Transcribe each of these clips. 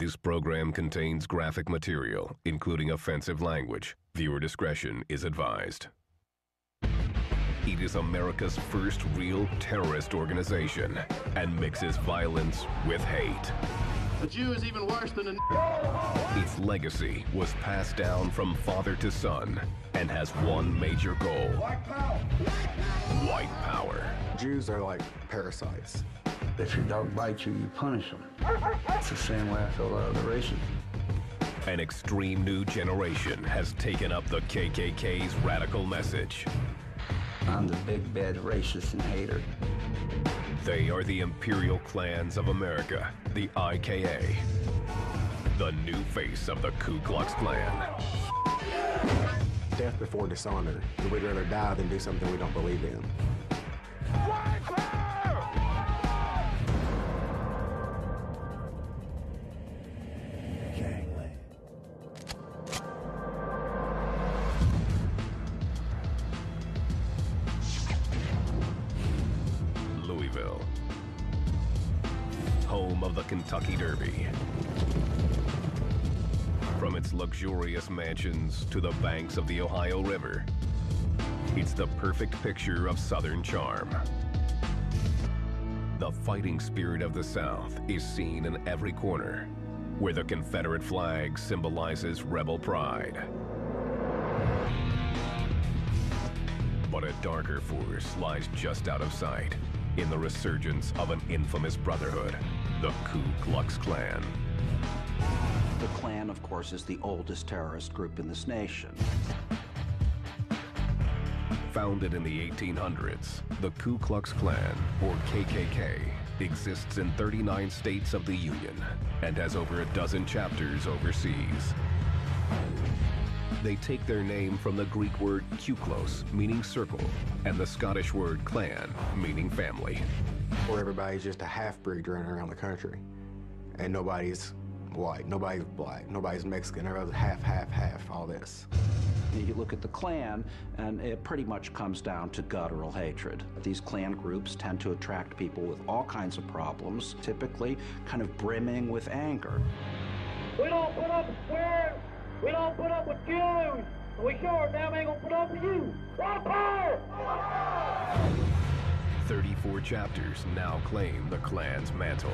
This program contains graphic material, including offensive language. Viewer discretion is advised. It is America's first real terrorist organization and mixes violence with hate. A Jew is even worse than Its legacy was passed down from father to son and has one major goal. White power! White power. Jews are like parasites. If your dog bites you, you punish them. It's the same way I feel about other races. An extreme new generation has taken up the KKK's radical message. I'm the big bad racist and hater. They are the Imperial Clans of America, the IKA. The new face of the Ku Klux Klan. Death before dishonor. We'd rather die than do something we don't believe in. White power! Gangland. Louisville, home of the Kentucky Derby. From its luxurious mansions to the banks of the Ohio River, it's the perfect picture of Southern charm. The fighting spirit of the South is seen in every corner, where the Confederate flag symbolizes rebel pride. But a darker force lies just out of sight in the resurgence of an infamous brotherhood, the Ku Klux Klan. The Klan, of course, is the oldest terrorist group in this nation. Founded in the 1800s, the Ku Klux Klan, or KKK, exists in 39 states of the Union and has over a dozen chapters overseas. They take their name from the Greek word kuklos, meaning circle, and the Scottish word clan, meaning family. Where everybody's just a half-breed running around the country. And nobody's white, nobody's black, nobody's Mexican, everybody's half, all this. You look at the Klan, and it pretty much comes down to guttural hatred. These Klan groups tend to attract people with all kinds of problems, typically kind of brimming with anger. We don't put up with swearing. We don't put up with killing. We sure damn ain't gonna put up with you. White power! 34 chapters now claim the Klan's mantle.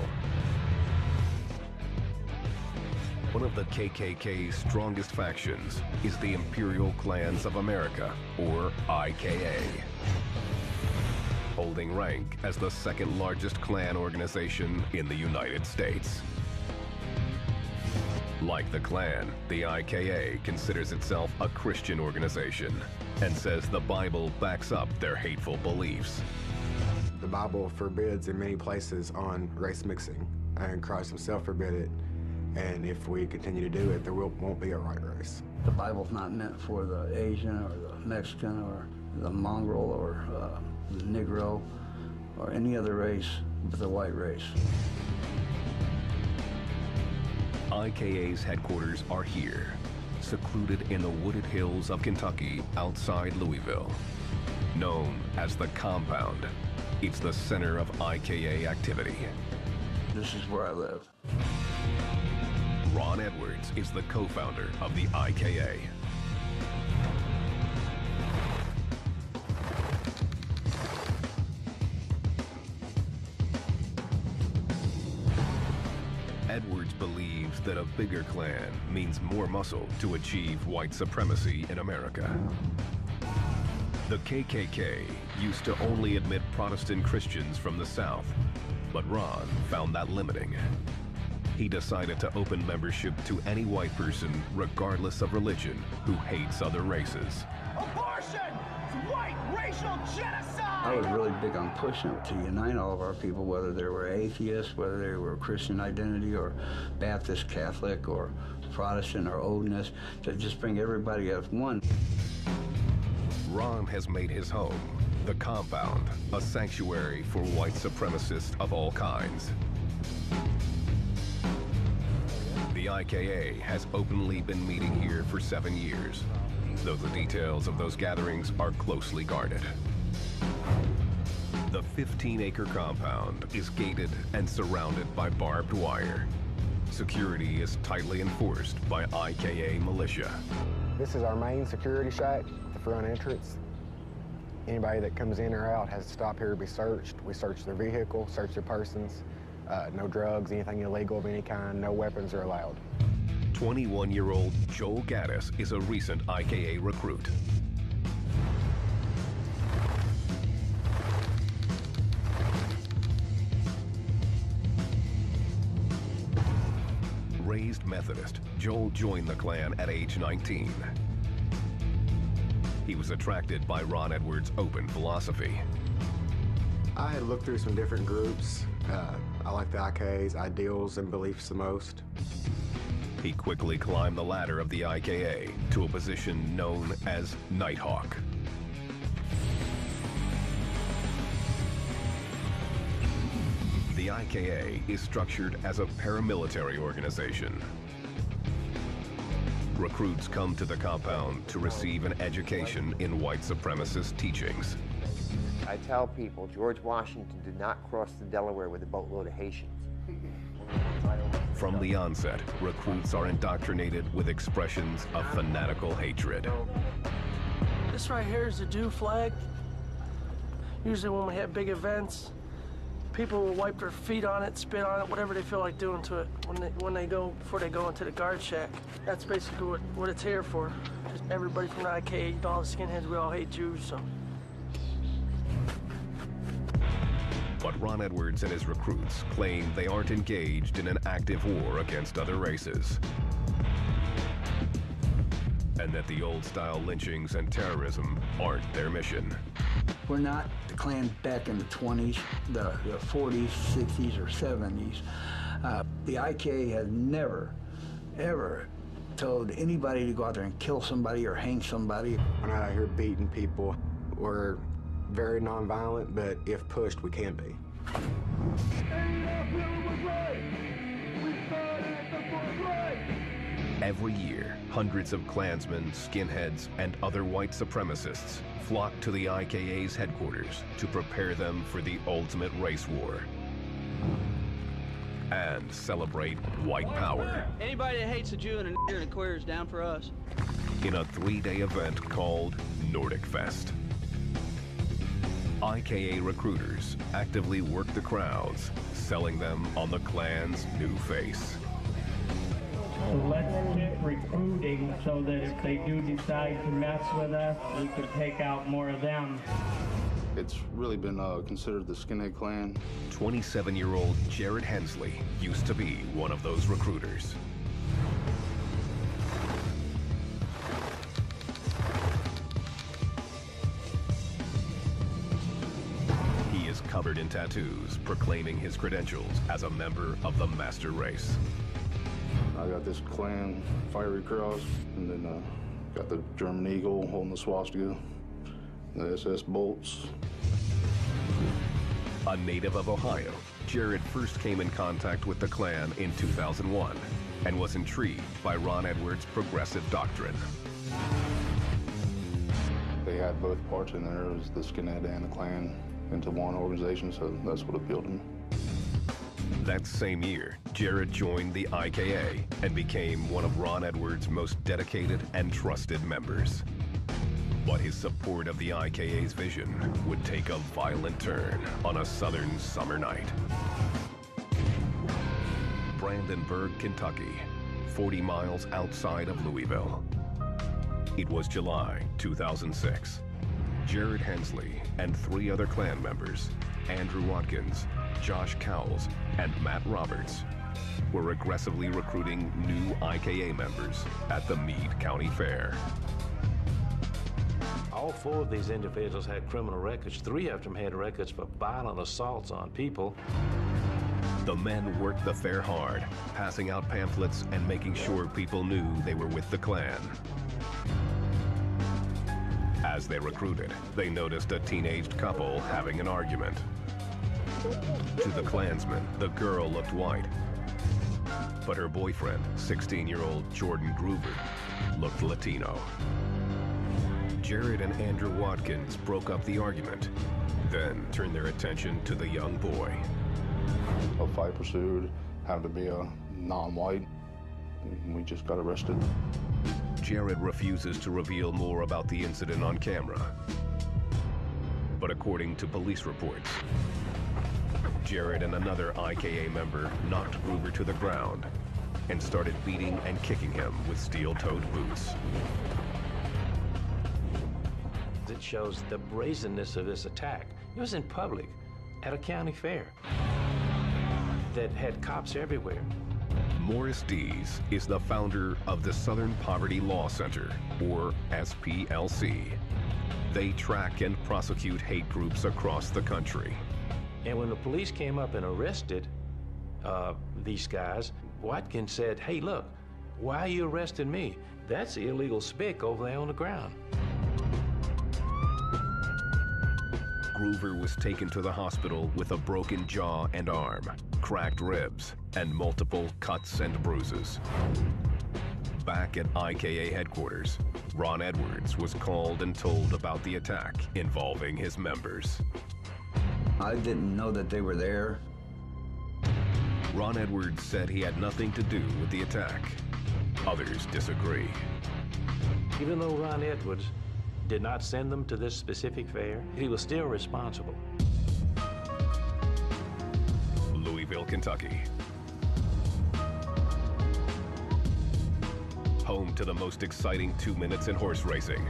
One of the KKK's strongest factions is the Imperial Clans of America, or IKA. Holding rank as the second largest Klan organization in the United States. Like the Klan, the IKA considers itself a Christian organization and says the Bible backs up their hateful beliefs. The Bible forbids in many places on race mixing, and Christ himself forbid it. And if we continue to do it, there won't be a right race. The Bible's not meant for the Asian or the Mexican or the mongrel or the Negro or any other race but the white race. IKA's headquarters are here, secluded in the wooded hills of Kentucky outside Louisville. Known as the Compound, it's the center of IKA activity. This is where I live. Ron Edwards is the co-founder of the IKA. Edwards believes that a bigger Klan means more muscle to achieve white supremacy in America. The KKK used to only admit Protestant Christians from the South, but Ron found that limiting. He decided to open membership to any white person, regardless of religion, who hates other races. Abortion! It's white racial genocide! I was really big on pushing it to unite all of our people, whether they were atheists, whether they were Christian identity or Baptist, Catholic, or Protestant, or Odinist, to just bring everybody as one. Ron has made his home, the Compound, a sanctuary for white supremacists of all kinds. The IKA has openly been meeting here for 7 years, though the details of those gatherings are closely guarded. The 15-acre compound is gated and surrounded by barbed wire. Security is tightly enforced by IKA militia. This is our main security shack, the front entrance. Anybody that comes in or out has to stop here to be searched. We search their vehicle, search their persons. No drugs, anything illegal of any kind, no weapons are allowed. 21-year-old Joel Gaddis is a recent IKA recruit. Raised Methodist, Joel joined the Klan at age 19. He was attracted by Ron Edwards' open philosophy. I had looked through some different groups. I like the IKA's ideals and beliefs the most. He quickly climbed the ladder of the IKA to a position known as Nighthawk. The IKA is structured as a paramilitary organization. Recruits come to the compound to receive an education in white supremacist teachings. I tell people George Washington did not cross the Delaware with a boatload of Haitians. From the onset, recruits are indoctrinated with expressions of fanatical hatred. This right here is a Jew flag. Usually when we have big events, people will wipe their feet on it, spit on it, whatever they feel like doing to it before they go into the guard shack. That's basically what it's here for. Just everybody from the IKA, all the skinheads, we all hate Jews, so. But Ron Edwards and his recruits claim they aren't engaged in an active war against other races. And that the old-style lynchings and terrorism aren't their mission. We're not the Klan back in the 20s, the 40s, 60s, or 70s. The IKA has never, ever told anybody to go out there and kill somebody or hang somebody. We're not out here beating people. We're very nonviolent, but if pushed, we can be. Every year, hundreds of Klansmen, skinheads, and other white supremacists flock to the IKA's headquarters to prepare them for the ultimate race war and celebrate white power. Anybody that hates a Jew and a nigger and a queer is down for us. In a 3-day event called Nordic Fest. IKA recruiters actively work the crowds, selling them on the Klan's new face. So let's get recruiting so that if they do decide to mess with us, we could take out more of them. It's really been considered the skinhead Klan. 27-year-old Jared Hensley used to be one of those recruiters. He is covered in tattoos, proclaiming his credentials as a member of the master race. I got this Klan fiery cross, and then got the German eagle holding the swastika, the SS bolts. A native of Ohio, Jared first came in contact with the Klan in 2001 and was intrigued by Ron Edwards' progressive doctrine. They had both parts in there, it was the skinhead and the Klan into one organization, so that's what appealed to me. That same year, Jared joined the IKA and became one of Ron Edwards' most dedicated and trusted members. But his support of the IKA's vision would take a violent turn on a southern summer night. Brandenburg, Kentucky, 40 miles outside of Louisville. It was July 2006. Jared Hensley and 3 other Klan members, Andrew Watkins, Josh Cowles, and Matt Roberts, were aggressively recruiting new IKA members at the Meade County Fair. All 4 of these individuals had criminal records. 3 of them had records for violent assaults on people. The men worked the fair hard, passing out pamphlets and making sure people knew they were with the Klan. As they recruited, they noticed a teenaged couple having an argument. To the Klansmen, the girl looked white, but her boyfriend, 16-year-old Jordan Groover, looked Latino. Jared and Andrew Watkins broke up the argument, then turned their attention to the young boy. A fight pursued, happened to be a non-white, and we just got arrested. Jared refuses to reveal more about the incident on camera. But according to police reports, Jared and another IKA member knocked Groover to the ground and started beating and kicking him with steel-toed boots. It shows the brazenness of this attack. It was in public, at a county fair, that had cops everywhere. Morris Dees is the founder of the Southern Poverty Law Center, or SPLC. They track and prosecute hate groups across the country. And when the police came up and arrested these guys, Watkins said, "Hey, look, why are you arresting me? That's the illegal spick over there on the ground." Groover was taken to the hospital with a broken jaw and arm, cracked ribs, and multiple cuts and bruises. Back at IKA headquarters, Ron Edwards was called and told about the attack involving his members. I didn't know that they were there. Ron Edwards said he had nothing to do with the attack. Others disagree. Even though Ron Edwards did not send them to this specific fair, he was still responsible. Louisville, Kentucky. Home to the most exciting 2 minutes in horse racing.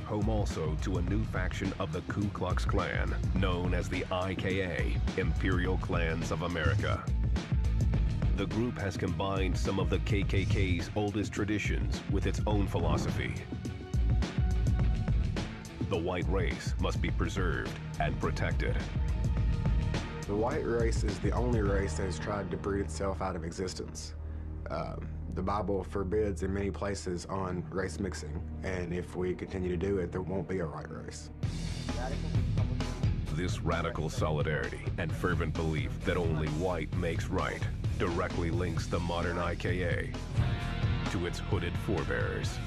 Home also to a new faction of the Ku Klux Klan, known as the IKA, Imperial Klans of America. The group has combined some of the KKK's oldest traditions with its own philosophy. The white race must be preserved and protected. The white race is the only race that has tried to breed itself out of existence. The Bible forbids in many places on race mixing, and if we continue to do it, there won't be a white race. This radical solidarity and fervent belief that only white makes right directly links the modern IKA to its hooded forebears.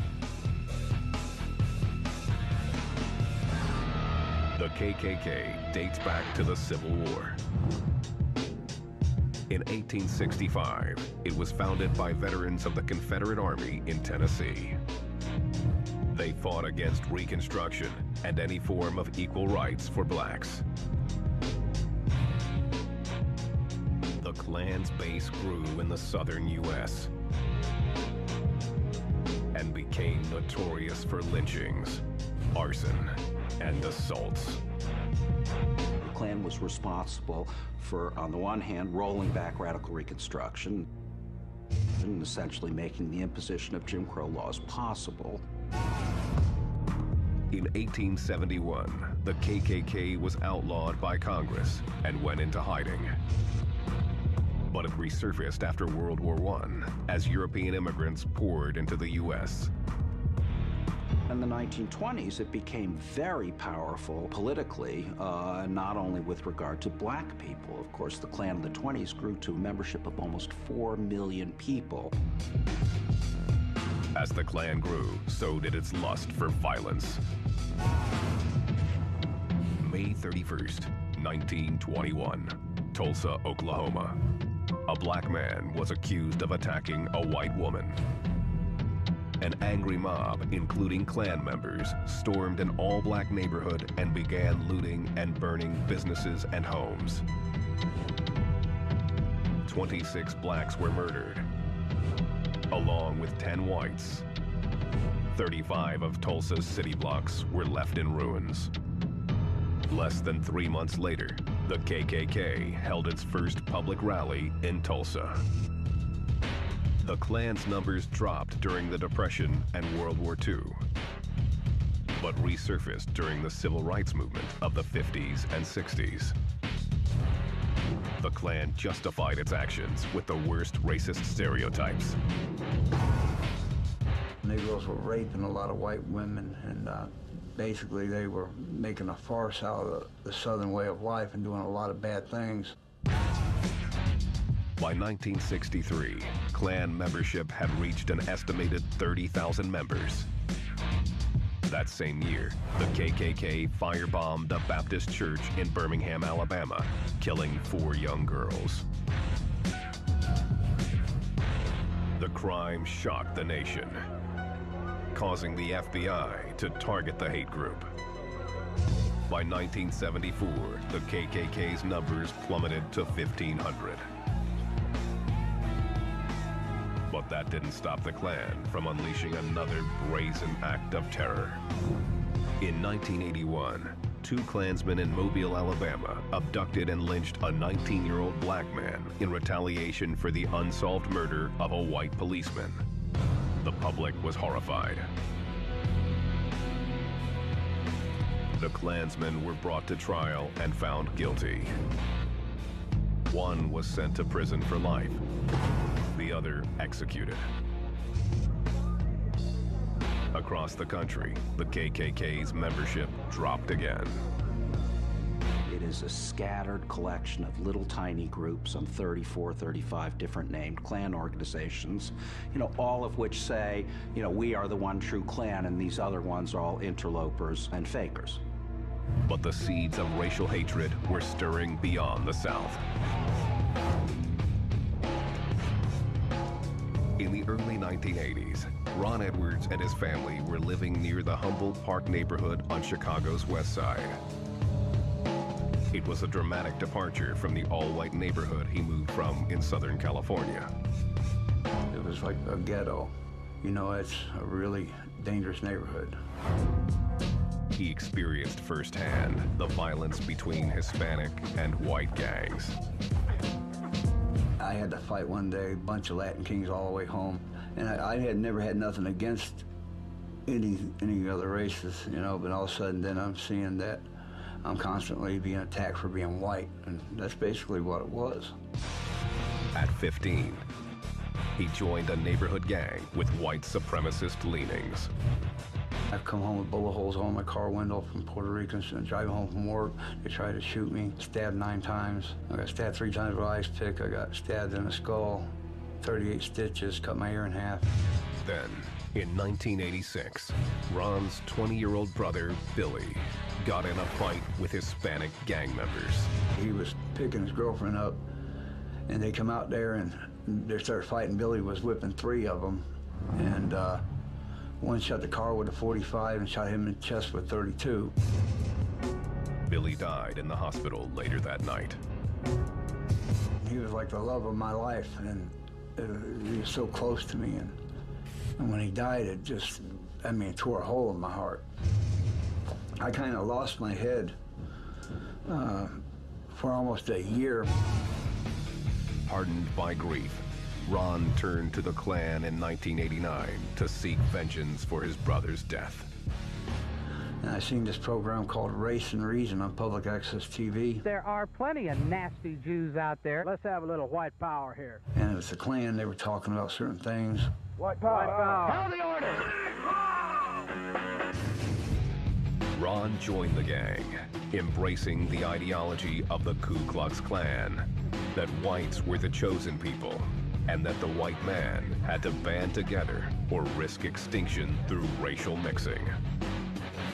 The KKK dates back to the Civil War. In 1865, it was founded by veterans of the Confederate Army in Tennessee. They fought against Reconstruction and any form of equal rights for blacks. The Klan's base grew in the southern U.S. and became notorious for lynchings, arson, and assaults. The Klan was responsible for, on the one hand, rolling back radical Reconstruction and essentially making the imposition of Jim Crow laws possible. In 1871, the KKK was outlawed by Congress and went into hiding. But it resurfaced after World War I as European immigrants poured into the U.S. In the 1920s, it became very powerful politically, not only with regard to black people. Of course, the Klan in the 20s grew to a membership of almost 4 million people. As the Klan grew, so did its lust for violence. May 31st, 1921, Tulsa, Oklahoma. A black man was accused of attacking a white woman. An angry mob, including Klan members, stormed an all-black neighborhood and began looting and burning businesses and homes. 26 blacks were murdered, along with 10 whites. 35 of Tulsa's city blocks were left in ruins. Less than 3 months later, the KKK held its first public rally in Tulsa. The Klan's numbers dropped during the Depression and World War II, but resurfaced during the Civil Rights Movement of the 50s and 60s. The Klan justified its actions with the worst racist stereotypes. Negroes were raping a lot of white women, and basically they were making a farce out of the Southern way of life and doing a lot of bad things. By 1963, Klan membership had reached an estimated 30,000 members. That same year, the KKK firebombed a Baptist church in Birmingham, Alabama, killing 4 young girls. The crime shocked the nation, causing the FBI to target the hate group. By 1974, the KKK's numbers plummeted to 1,500. But that didn't stop the Klan from unleashing another brazen act of terror. In 1981, 2 Klansmen in Mobile, Alabama, abducted and lynched a 19-year-old black man in retaliation for the unsolved murder of a white policeman. The public was horrified. The Klansmen were brought to trial and found guilty. One was sent to prison for life. The other executed. Across the country, the KKK's membership dropped again. It is a scattered collection of little tiny groups, some 34, 35 different named Klan organizations, all of which say, we are the one true Klan and these other ones are all interlopers and fakers. But the seeds of racial hatred were stirring beyond the South. In the early 1980s, Ron Edwards and his family were living near the Humboldt Park neighborhood on Chicago's west side. It was a dramatic departure from the all-white neighborhood he moved from in Southern California. It was like a ghetto. It's a really dangerous neighborhood. He experienced firsthand the violence between Hispanic and white gangs. I had to fight one day, a bunch of Latin Kings all the way home. And I had never had nothing against any other races, but all of a sudden then I'm seeing that I'm constantly being attacked for being white, and that's basically what it was. At 15, he joined a neighborhood gang with white supremacist leanings. I've come home with bullet holes on my car window from Puerto Rico, and driving home from work. They tried to shoot me, stabbed 9 times. I got stabbed 3 times with an ice pick. I got stabbed in the skull, 38 stitches, cut my ear in half. Then, in 1986, Ron's 20-year-old brother, Billy, got in a fight with Hispanic gang members. He was picking his girlfriend up, and they come out there and they started fighting. Billy was whipping 3 of them, and one shot the car with a .45 and shot him in the chest with 32. Billy died in the hospital later that night. He was like the love of my life, and he was so close to me. And when he died, it just, it tore a hole in my heart. I kind of lost my head for almost a year. Hardened by grief, Ron turned to the Klan in 1989 to seek vengeance for his brother's death. And I seen this program called Race and Reason on public access TV. There are plenty of nasty Jews out there. Let's have a little white power here. And it was the Klan. They were talking about certain things. White power. White power. Hell the order! Ron joined the gang, embracing the ideology of the Ku Klux Klan, that whites were the chosen people, and that the white man had to band together or risk extinction through racial mixing.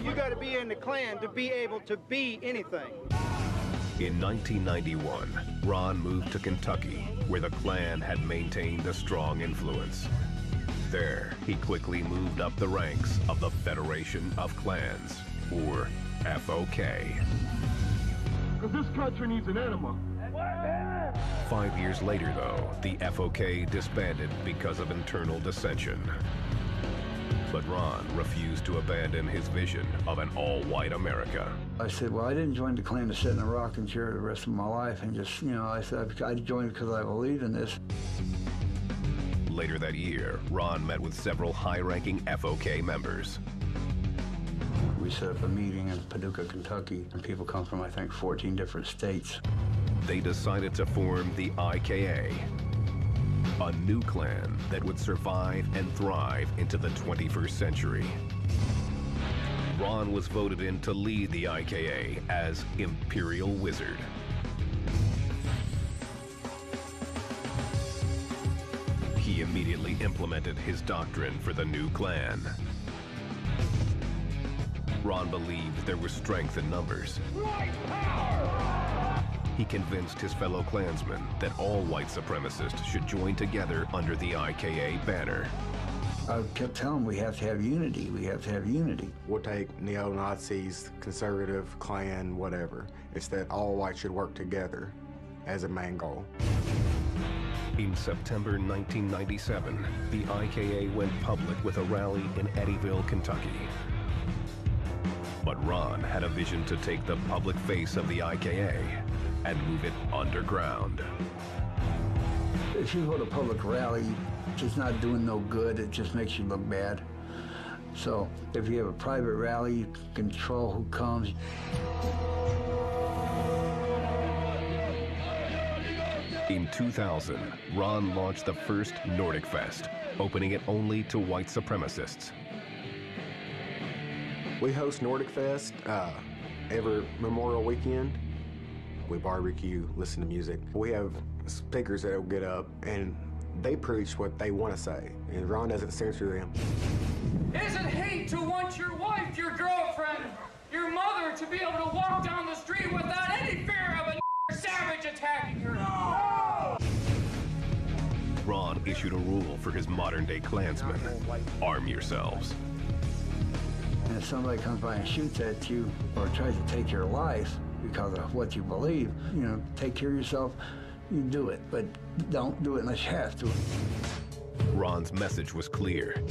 You got to be in the Klan to be able to be anything. In 1991, Ron moved to Kentucky, where the Klan had maintained a strong influence. There, he quickly moved up the ranks of the Federation of Klans, or FOK. Because this country needs an enema. 5 years later, though, the FOK disbanded because of internal dissension. But Ron refused to abandon his vision of an all-white America. I said, well, I didn't join the Klan to sit in a rocking chair the rest of my life and just, I said, I joined because I believe in this. Later that year, Ron met with several high-ranking FOK members. We set up a meeting in Paducah, Kentucky, and people come from, I think, 14 different states. They decided to form the IKA, a new Klan that would survive and thrive into the 21st century. Ron was voted in to lead the IKA as Imperial Wizard. He immediately implemented his doctrine for the new Klan. Ron believed there was strength in numbers. He convinced his fellow Klansmen that all white supremacists should join together under the IKA banner. I kept telling them we have to have unity, we have to have unity. We'll take neo-Nazis, conservative, Klan, whatever. It's that all whites should work together as a main goal. In September 1997, the IKA went public with a rally in Eddyville, Kentucky. But Ron had a vision to take the public face of the IKA and move it underground. If you hold a public rally, it's not doing no good, it just makes you look bad. So if you have a private rally, you can control who comes. In 2000, Ron launched the first Nordic Fest, opening it only to white supremacists. We host Nordic Fest every Memorial Weekend. We barbecue, listen to music. We have speakers that will get up and they preach what they want to say, and Ron doesn't censor them. Isn't hate to want your wife, your girlfriend, your mother to be able to walk down the street without any fear of a savage attacking her? No! Ron issued a rule for his modern-day Klansmen: arm yourselves. And if somebody comes by and shoots at you or tries to take your life because of what you believe, you know, take care of yourself, you do it, but don't do it unless you have to. Ron's message was clear.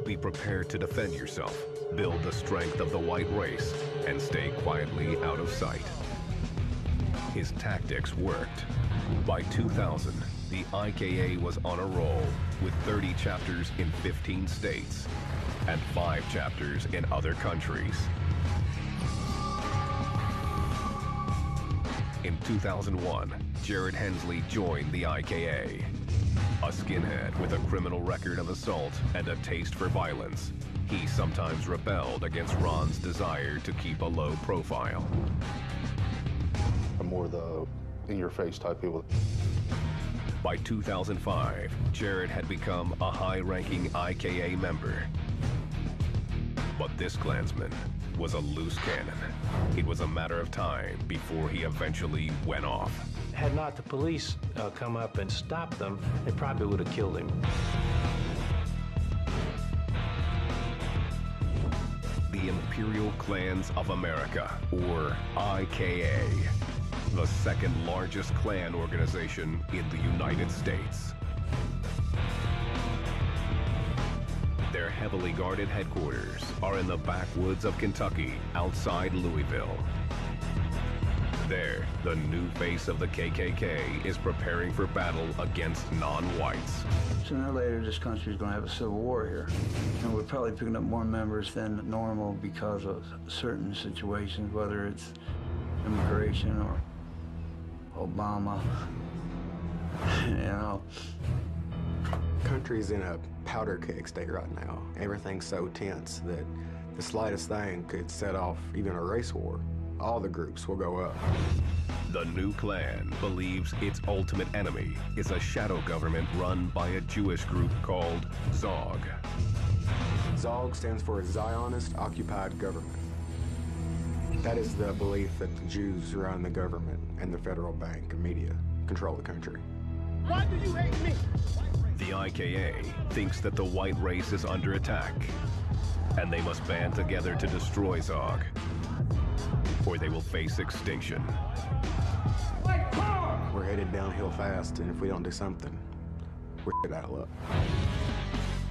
Be prepared to defend yourself, build the strength of the white race, and stay quietly out of sight. His tactics worked. By 2000, the IKA was on a roll with 30 chapters in 15 states and 5 chapters in other countries. In 2001, Jared Hensley joined the IKA. A skinhead with a criminal record of assault and a taste for violence, he sometimes rebelled against Ron's desire to keep a low profile. I'm more the in-your-face type people. By 2005, Jared had become a high-ranking IKA member. But this Klansman was a loose cannon. It was a matter of time before he eventually went off. Had not the police come up and stopped them, they probably would have killed him. The Imperial Klans of America, or IKA, the second largest Klan organization in the United States. Their heavily guarded headquarters are in the backwoods of Kentucky, outside Louisville. There, the new face of the KKK is preparing for battle against non-whites. Sooner or later, this country is going to have a civil war here. And we're probably picking up more members than normal because of certain situations, whether it's immigration or Obama, you know. Country's in a powder keg state right now. Everything's so tense that the slightest thing could set off even a race war. All the groups will go up. The new Klan believes its ultimate enemy is a shadow government run by a Jewish group called ZOG. ZOG stands for Zionist Occupied Government. That is the belief that the Jews run the government and the federal bank and media control the country. Why do you hate me? The IKA thinks that the white race is under attack, and they must band together to destroy ZOG, or they will face extinction. We're headed downhill fast, and if we don't do something, we're out of luck.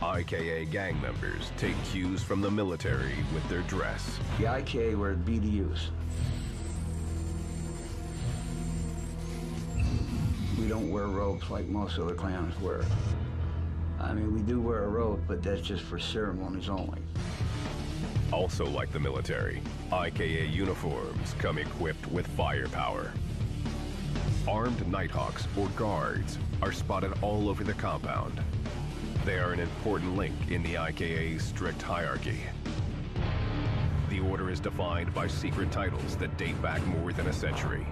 IKA gang members take cues from the military with their dress. The IKA wear BDUs. We don't wear robes like most other clans wear. I mean, we do wear a robe, but that's just for ceremonies only. Also like the military, IKA uniforms come equipped with firepower. Armed Nighthawks, or guards, are spotted all over the compound. They are an important link in the IKA's strict hierarchy. The order is defined by secret titles that date back more than a century.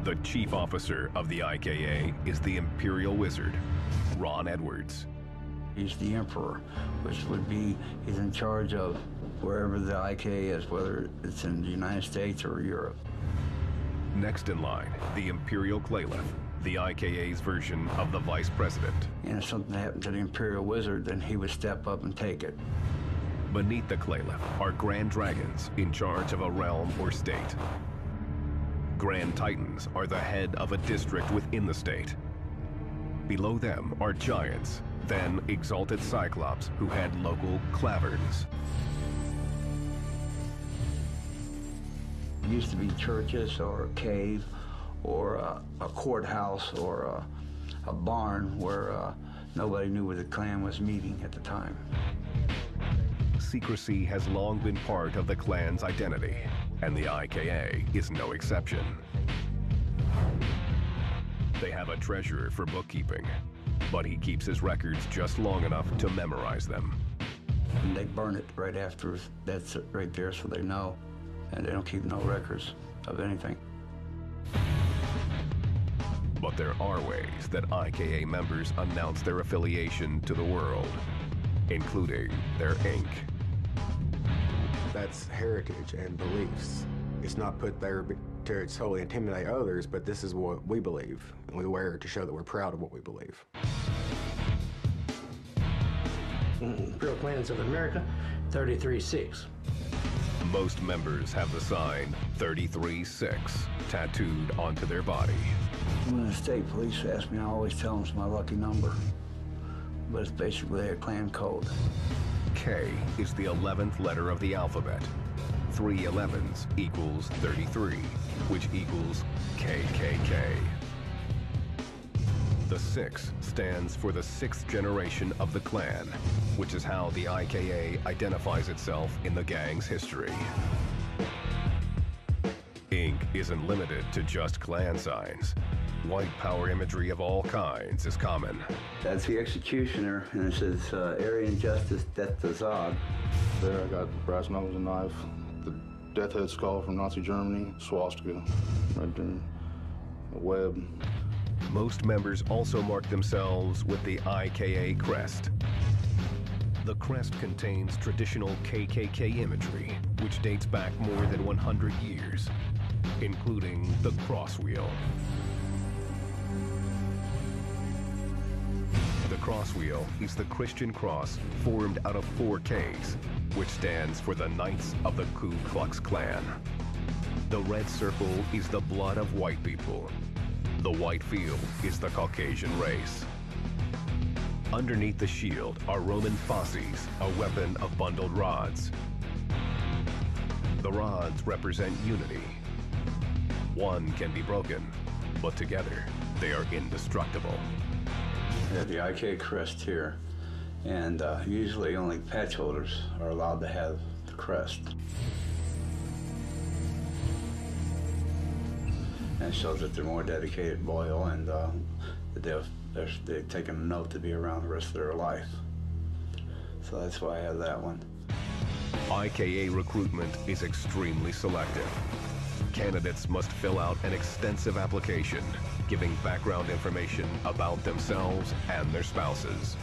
The chief officer of the IKA is the Imperial Wizard, Ron Edwards. He's the emperor, which would be, he's in charge of wherever the IKA is, whether it's in the United States or Europe. Next in line, the Imperial Claylith, the IKA's version of the Vice President. And if something happened to the Imperial Wizard, then he would step up and take it. Beneath the Claylith are Grand Dragons in charge of a realm or state. Grand Titans are the head of a district within the state. Below them are Giants, then Exalted Cyclops, who had local Claverns. It used to be churches or a cave or a courthouse or a barn where nobody knew where the clan was meeting at the time. Secrecy has long been part of the clan's identity, and the IKA is no exception. They have a treasurer for bookkeeping, but he keeps his records just long enough to memorize them. And they burn it right after, that's it right there, so they know. And they don't keep no records of anything. But there are ways that IKA members announce their affiliation to the world, including their ink. That's heritage and beliefs. It's not put there to solely intimidate others, but this is what we believe. And we wear it to show that we're proud of what we believe. Imperial Clans of America, 33-6. Most members have the sign 33-6 tattooed onto their body. When the state police ask me, I always tell them it's my lucky number. But it's basically a clan code. K is the 11th letter of the alphabet. 3 11s equals 33, which equals KKK. The 6 stands for the 6th generation of the clan, which is how the IKA identifies itself in the gang's history. Ink isn't limited to just clan signs. White power imagery of all kinds is common. That's the executioner, and it says Aryan Justice, Death to Zod. There I got brass knuckles and knife, the death head skull from Nazi Germany, swastika, right there, a web. Most members also mark themselves with the IKA crest. The crest contains traditional KKK imagery, which dates back more than 100 years, including the cross wheel. The cross wheel is the Christian cross formed out of 4 Ks, which stands for the Knights of the Ku Klux Klan. The red circle is the blood of white people. The white field is the Caucasian race. Underneath the shield are Roman fasces, a weapon of bundled rods. The rods represent unity. One can be broken, but together they are indestructible. We have the IK crest here, and usually only patch holders are allowed to have the crest. And it shows that they're more dedicated, loyal, and that they've taken a note to be around the rest of their life. So that's why I have that one. IKA recruitment is extremely selective. Candidates must fill out an extensive application, giving background information about themselves and their spouses.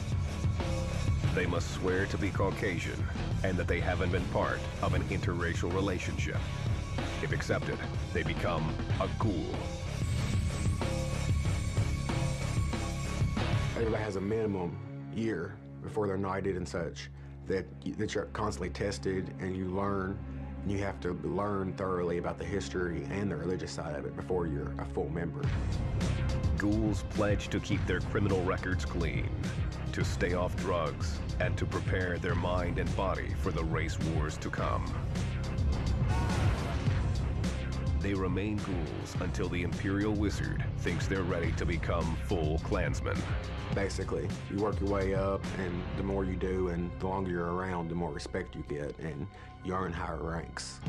They must swear to be Caucasian and that they haven't been part of an interracial relationship. If accepted, they become a ghoul. Everybody has a minimum year before they're knighted and such, that you're constantly tested and you learn. And you have to learn thoroughly about the history and the religious side of it before you're a full member. Ghouls pledge to keep their criminal records clean, to stay off drugs, and to prepare their mind and body for the race wars to come. They remain ghouls until the Imperial Wizard thinks they're ready to become full Klansmen. Basically, you work your way up, and the more you do and the longer you're around, the more respect you get, and you earn higher ranks.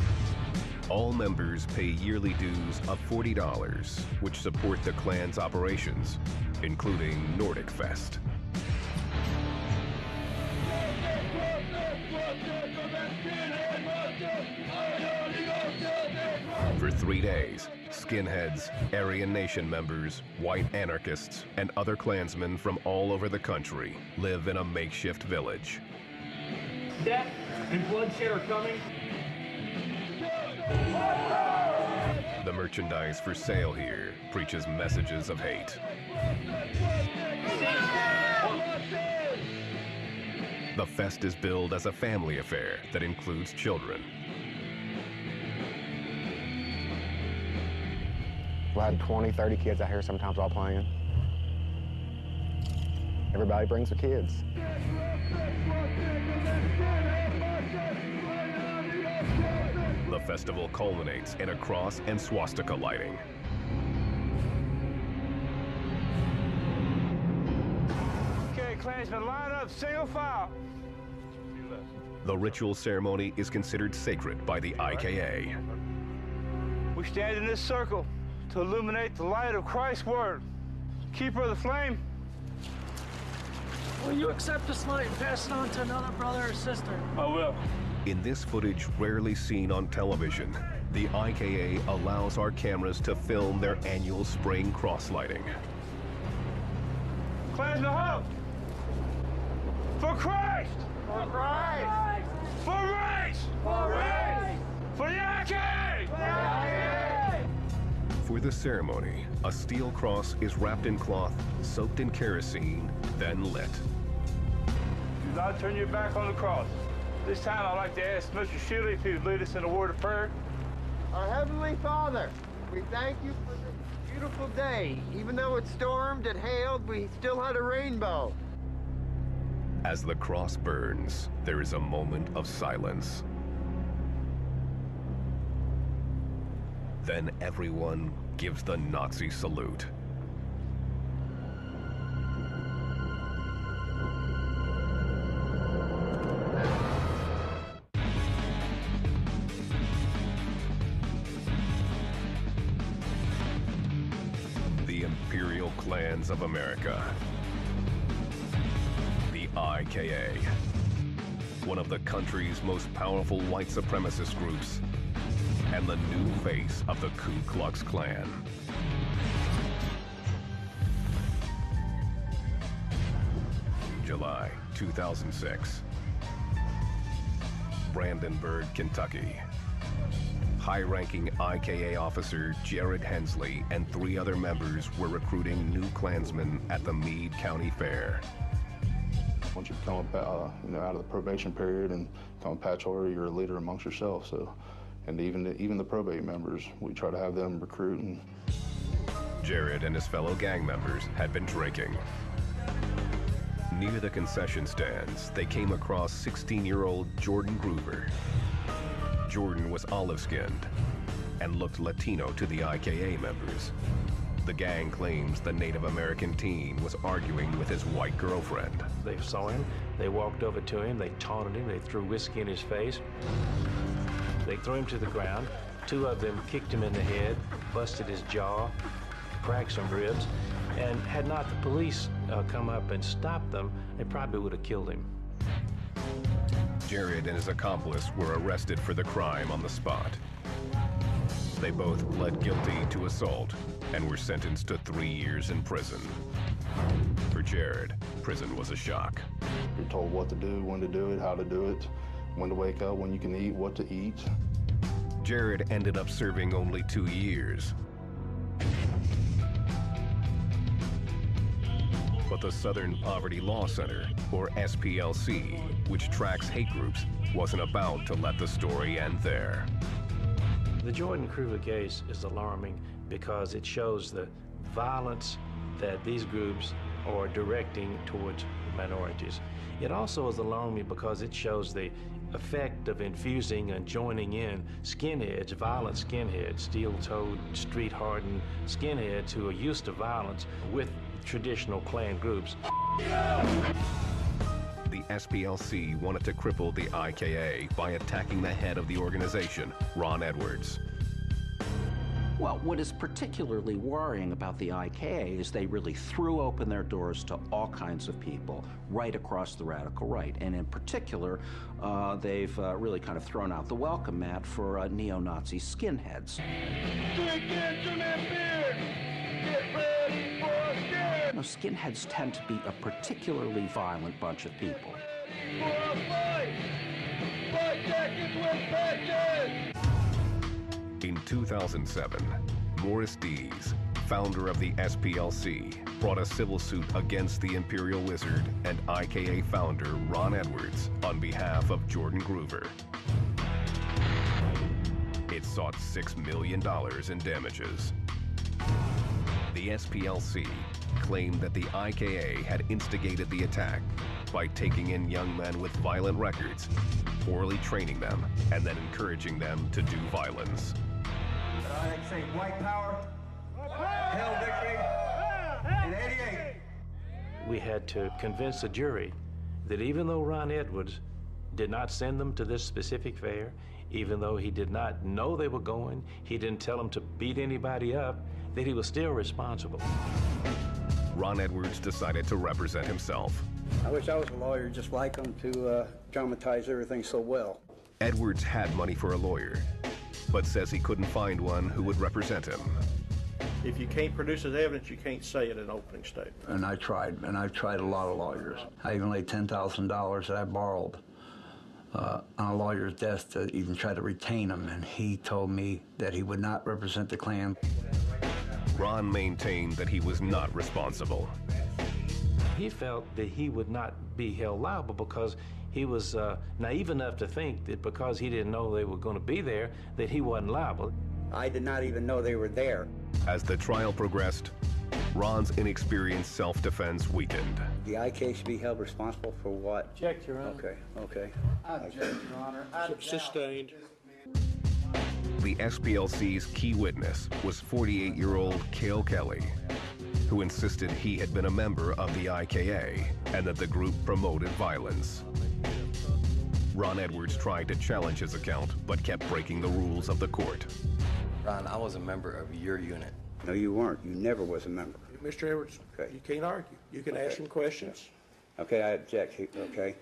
All members pay yearly dues of $40, which support the clan's operations, including Nordic Fest. For 3 days, skinheads, Aryan Nation members, white anarchists, and other Klansmen from all over the country live in a makeshift village. Death and bloodshed are coming. The merchandise for sale here preaches messages of hate. The fest is billed as a family affair that includes children. We had 20, 30 kids out here sometimes all playing. Everybody brings their kids. The festival culminates in a cross and swastika lighting. Okay, Klansmen, line up, single file. The ritual ceremony is considered sacred by the IKA. We stand in this circle to illuminate the light of Christ's word. Keeper of the flame. Will you accept this light and pass it on to another brother or sister? I will. In this footage rarely seen on television, the IKA allows our cameras to film their annual spring cross lighting. Klansmen, halt! For Christ! For Christ! For race! For race! For the IKA! For the IKA! For the ceremony, a steel cross is wrapped in cloth, soaked in kerosene, then lit. Do not turn your back on the cross. This time I'd like to ask Mr. Shuley if he would lead us in a word of prayer. Our Heavenly Father, we thank you for this beautiful day. Even though it stormed and hailed, we still had a rainbow. As the cross burns, there is a moment of silence. Then everyone gives the Nazi salute. The Imperial Clans of America. The IKA. One of the country's most powerful white supremacist groups, and the new face of the Ku Klux Klan. July 2006. Brandenburg, Kentucky. High-ranking IKA officer Jared Hensley and 3 other members were recruiting new Klansmen at the Meade County Fair. Once you come out of the probation period and become a patch holder, you're a leader amongst yourself. So, and even the probate members, we try to have them recruiting. Jared and his fellow gang members had been drinking. Near the concession stands, they came across 16-year-old Jordan Groover. Jordan was olive-skinned and looked Latino to the IKA members. The gang claims the Native American teen was arguing with his white girlfriend. They saw him, they walked over to him, they taunted him, they threw whiskey in his face. They threw him to the ground. 2 of them kicked him in the head, busted his jaw, cracked some ribs, and had not the police come up and stopped them, they probably would have killed him. Jared and his accomplice were arrested for the crime on the spot. They both pled guilty to assault and were sentenced to 3 years in prison. For Jared, prison was a shock. You're told what to do, when to do it, how to do it, when to wake up, when you can eat, what to eat. Jared ended up serving only 2 years. But the Southern Poverty Law Center, or SPLC, which tracks hate groups, wasn't about to let the story end there. The Jordan Groover case is alarming because it shows the violence that these groups are directing towards minorities. It also is alarming because it shows the effect of infusing and joining in skinheads, violent skinheads, steel-toed, street-hardened skinheads who are used to violence with traditional Klan groups. The SPLC wanted to cripple the IKA by attacking the head of the organization, Ron Edwards. Well, what is particularly worrying about the IKA is they really threw open their doors to all kinds of people right across the radical right. And in particular, they've really kind of thrown out the welcome mat for neo-Nazi skinheads. Now, skinheads tend to be a particularly violent bunch of people. In 2007, Morris Dees, founder of the SPLC, brought a civil suit against the Imperial Wizard and IKA founder Ron Edwards on behalf of Jordan Groover. It sought $6 million in damages. The SPLC claimed that the IKA had instigated the attack by taking in young men with violent records, poorly training them, and then encouraging them to do violence. I say white power, hell victory, in 88. We had to convince the jury that even though Ron Edwards did not send them to this specific fair, even though he did not know they were going, he didn't tell them to beat anybody up, that he was still responsible. Ron Edwards decided to represent himself. I wish I was a lawyer just like him to dramatize everything so well. Edwards had money for a lawyer, but says he couldn't find one who would represent him. If you can't produce his evidence, you can't say it in an opening statement. And I've tried a lot of lawyers. I even laid $10,000 that I borrowed on a lawyer's desk to even try to retain him, and he told me that he would not represent the Klan. Ron maintained that he was not responsible. He felt that he would not be held liable because he was naive enough to think that because he didn't know they were going to be there, that he wasn't liable. I did not even know they were there. As the trial progressed, Ron's inexperienced self-defense weakened. The IK should be held responsible for what? Object, Your Honor. Okay. I object, Your Honor. Sustained. The SPLC's key witness was 48-year-old Cale Kelly, who insisted he had been a member of the IKA and that the group promoted violence. Ron Edwards tried to challenge his account, but kept breaking the rules of the court. Ron, I was a member of your unit. No, you weren't. You never was a member. Mr. Edwards, you can't argue. You can ask him questions. Okay, I object. Okay.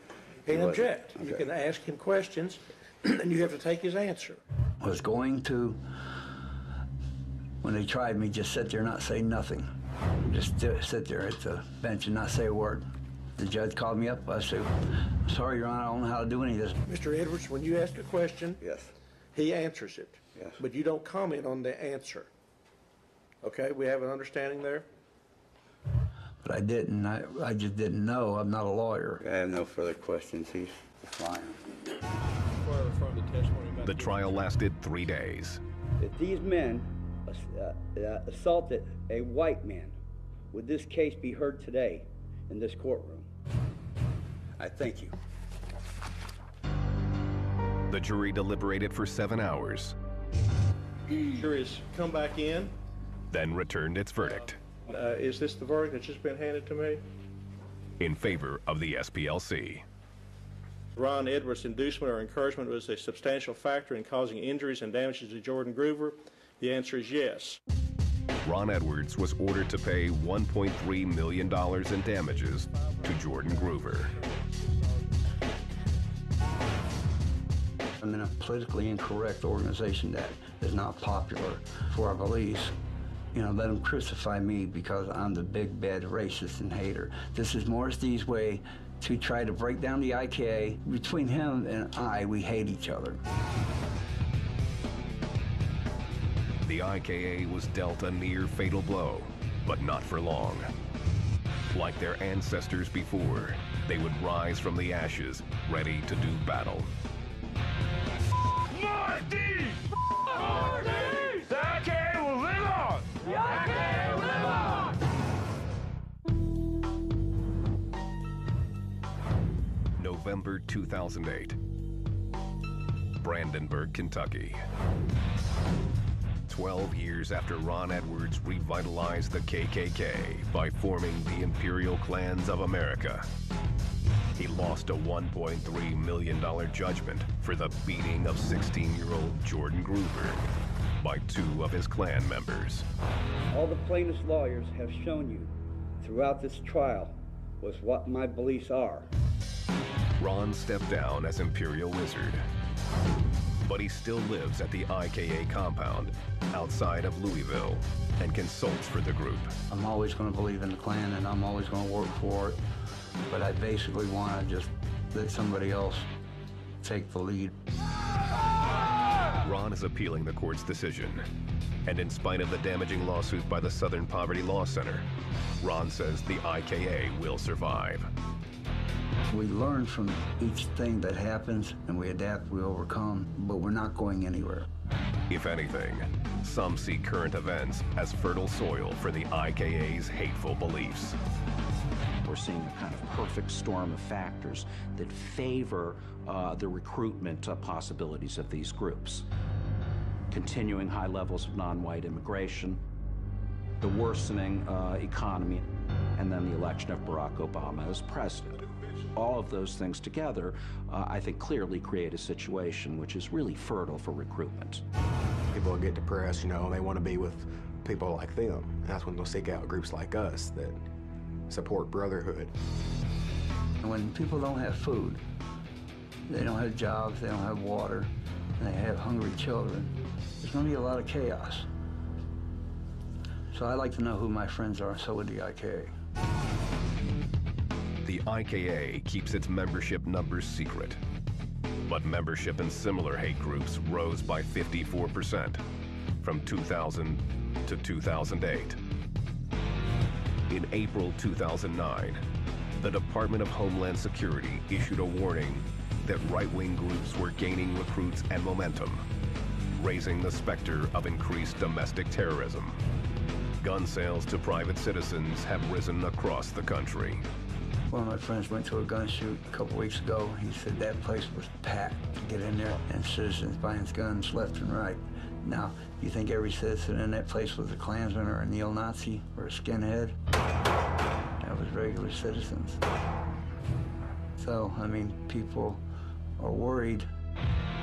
He can't object. Okay. You can ask him questions, and you have to take his answer. I was going to, when they tried me, just sit there and not say nothing. Just sit there at the bench and not say a word. The judge called me up. I said, sorry, Your Honor, I don't know how to do any of this. Mr. Edwards, when you ask a question, yes, he answers it. Yes. But you don't comment on the answer. Okay, we have an understanding there? But I didn't. I just didn't know. I'm not a lawyer. I have no further questions. He's fine. The trial lasted 3 days. If these men assaulted a white man, would this case be heard today in this courtroom? I thank you. The jury deliberated for 7 hours. Jury has come back in. Then returned its verdict. Is this the verdict that's just been handed to me? In favor of the SPLC. Ron Edwards' inducement or encouragement was a substantial factor in causing injuries and damages to Jordan Groover. The answer is yes. Ron Edwards was ordered to pay $1.3 million in damages to Jordan Groover. I'm in a politically incorrect organization that is not popular for our beliefs. You know, let them crucify me because I'm the big, bad racist and hater. This is Morris Dees' way to try to break down the IKA. Between him and we hate each other. The IKA was dealt a near fatal blow, but not for long. Like their ancestors before, they would rise from the ashes, ready to do battle. Morris Dees! Morris Dees! The IKA will live on! The IKA will live on! November 2008. Brandenburg, Kentucky. 12 years after Ron Edwards revitalized the KKK by forming the Imperial Klans of America, he lost a $1.3 million judgment for the beating of 16-year-old Jordan Groover by 2 of his Klan members. All the plaintiff's lawyers have shown you throughout this trial was what my beliefs are. Ron stepped down as Imperial Wizard, but he still lives at the IKA compound outside of Louisville and consults for the group. I'm always going to believe in the Klan and I'm always going to work for it, but I basically want to just let somebody else take the lead. Ron is appealing the court's decision. And in spite of the damaging lawsuit by the Southern Poverty Law Center, Ron says the IKA will survive. We learn from each thing that happens, and we adapt, we overcome, but we're not going anywhere. If anything, some see current events as fertile soil for the IKA's hateful beliefs. We're seeing a kind of perfect storm of factors that favor the recruitment possibilities of these groups. Continuing high levels of non-white immigration, the worsening economy, and then the election of Barack Obama as president. All of those things together, I think, clearly create a situation which is really fertile for recruitment. People get depressed, you know, they want to be with people like them. And that's when they'll seek out groups like us that support brotherhood. When people don't have food, they don't have jobs, they don't have water, and they have hungry children, there's going to be a lot of chaos. So I like to know who my friends are, and so would the IKA. The IKA keeps its membership numbers secret, but membership in similar hate groups rose by 54% from 2000 to 2008. In April 2009, the Department of Homeland Security issued a warning that right-wing groups were gaining recruits and momentum, raising the specter of increased domestic terrorism. Gun sales to private citizens have risen across the country. One of my friends went to a gun shoot a couple weeks ago. He said that place was packed to get in there, and citizens buying guns left and right. Now, you think every citizen in that place was a Klansman or a neo-Nazi or a skinhead? That was regular citizens. So, I mean, people are worried.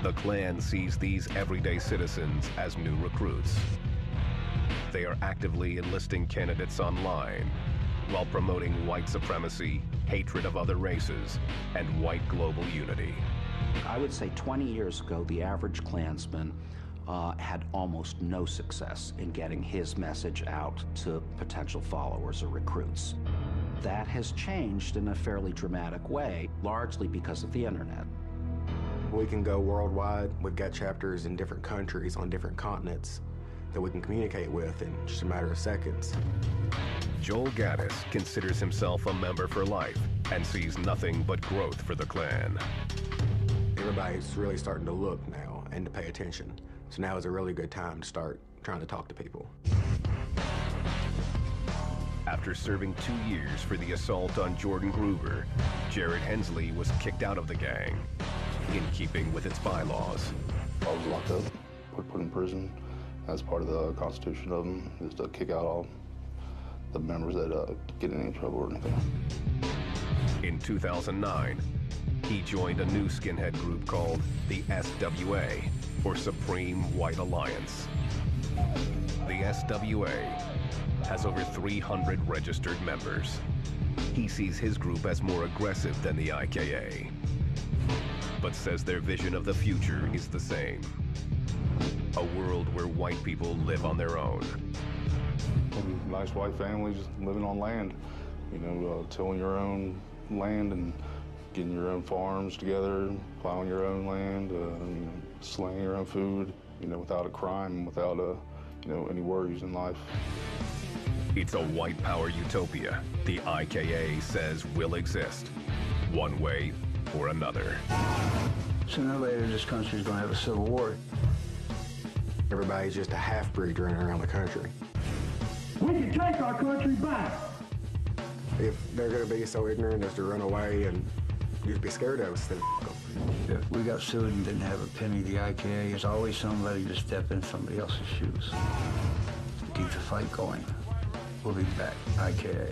The Klan sees these everyday citizens as new recruits. They are actively enlisting candidates online while promoting white supremacy, hatred of other races, and white global unity. I would say 20 years ago, the average Klansman had almost no success in getting his message out to potential followers or recruits. That has changed in a fairly dramatic way, largely because of the internet. We can go worldwide. We've got chapters in different countries on different continents that we can communicate with in just a matter of seconds. Joel Gaddis considers himself a member for life and sees nothing but growth for the Klan. Everybody's really starting to look now and to pay attention. So now is a really good time to start trying to talk to people. After serving 2 years for the assault on Jordan Gruber, Jared Hensley was kicked out of the gang, in keeping with its bylaws. I was locked up, put in prison. That's part of the constitution of them, is to kick out all the members that get in any trouble or anything. In 2009, he joined a new skinhead group called the SWA, or Supreme White Alliance. The SWA has over 300 registered members. He sees his group as more aggressive than the IKA, but says their vision of the future is the same. A world where white people live on their own. Nice white families living on land, you know, tilling your own land and getting your own farms together, plowing your own land, you know, slaying your own food, you know, without a crime, without you know, any worries in life. It's a white power utopia the IKA says will exist, one way or another. Sooner or later, this country is going to have a civil war. Everybody's just a half-breed running around the country. We can take our country back. If they're going to be so ignorant as to run away and just be scared of us, then If we got sued and didn't have a penny, the IKA is always somebody to step in somebody else's shoes. Keep the fight going. We'll be back, IKA.